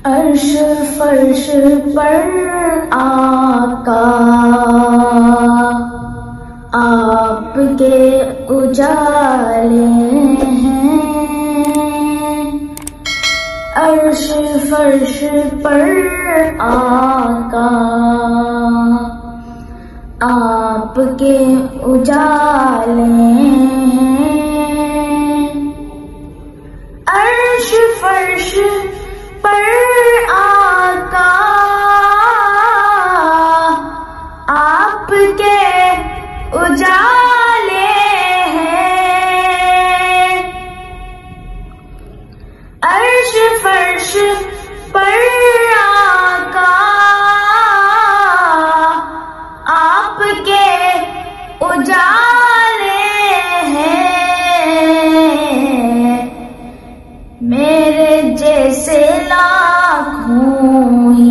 عرش فرش پر آقا آپ کے اجالے ہیں، عرش فرش پر آقا آپ کے اجالے ہیں، عرش فرش پر آقا آپ کے اجالے ہیں، عرش فرش پر آقا آپ کے اجالے ہیں، میرے جیسے لاکھوں ہی،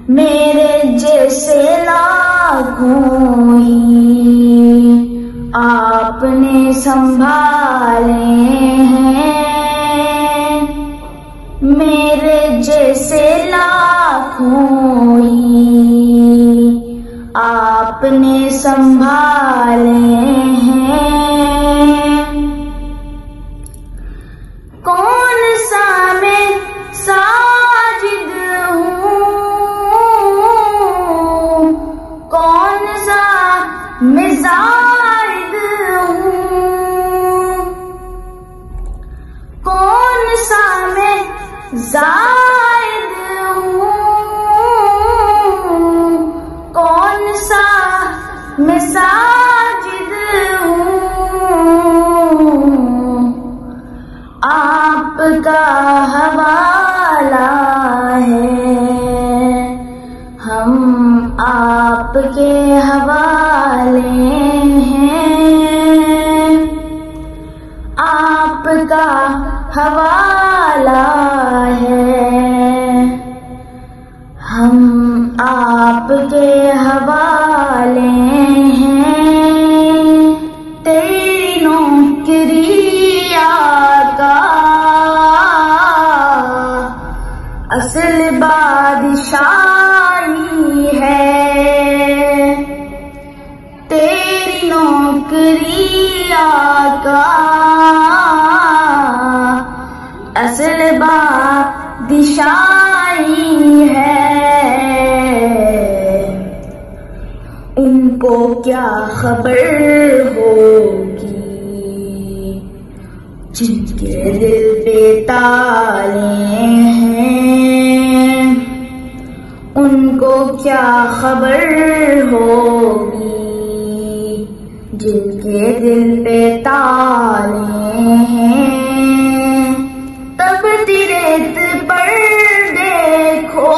میرے جیسے لاکھوں ہی آپ نے سنبھالے ہیں، میرے جیسے لاکھوں ہی آپ نے سنبھالے ہیں، کون سا میں ساجد ہوں، کون سا میں زاہد ہوں، کون سا میں زاہد ہوں، کون سا میں ساجد ہوں، آپ کا حوالہ ہے، ہم آپ کے حوالے ہیں، آپ کا حوالہ ہے، ہم آپ کے حوالے ہیں، تیری نوکری آقا اصل بادشاہی ہے، تیری نوکری آقا اصل بادشاہی ہے، ان کو کیا خبر ہوگی جن کے دل پہ تالے ہیں، ان کو کیا خبر ہوگی جن کے دل پہ تالے ہیں، تب ریت پر دیکھو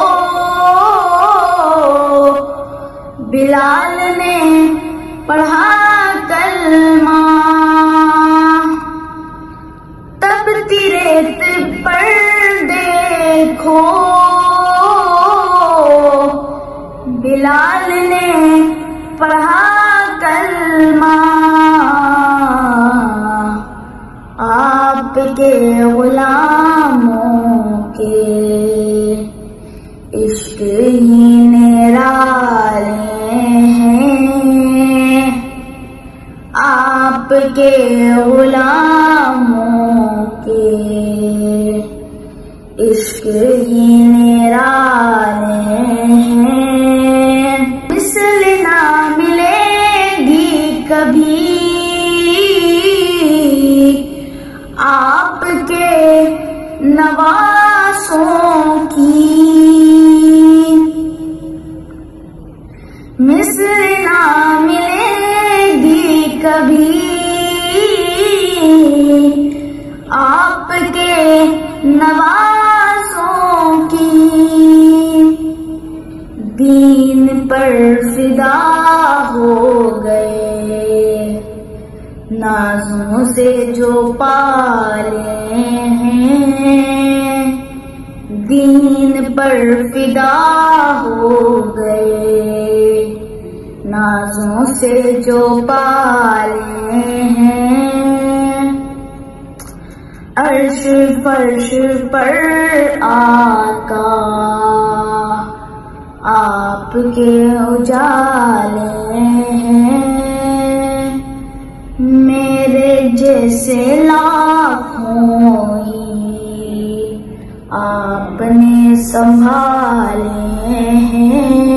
بلال نے پڑھا کلمہ، تب ریت پر دیکھو بلال نے پڑھا کلمہ، آپ کے غلاموں کے عشق ہی نرالے ہیں، آپ کے غلاموں کے عشق ہی نرالے ہیں، مثل نہ ملے گی کبھی آپ کے نواسوں کی، مثل نہ ملے گی کبھی آپ کے نواسوں کی، دین پر فدا ہو گئے نازوں سے جو پالے ہیں، دین پر فدا ہو گئے نازوں سے جو پالے ہیں، عرش فرش پر آقا آپ کے اجالے ہیں، میرے جیسے لاکھوں ہی آپ نے سنبھالے ہیں۔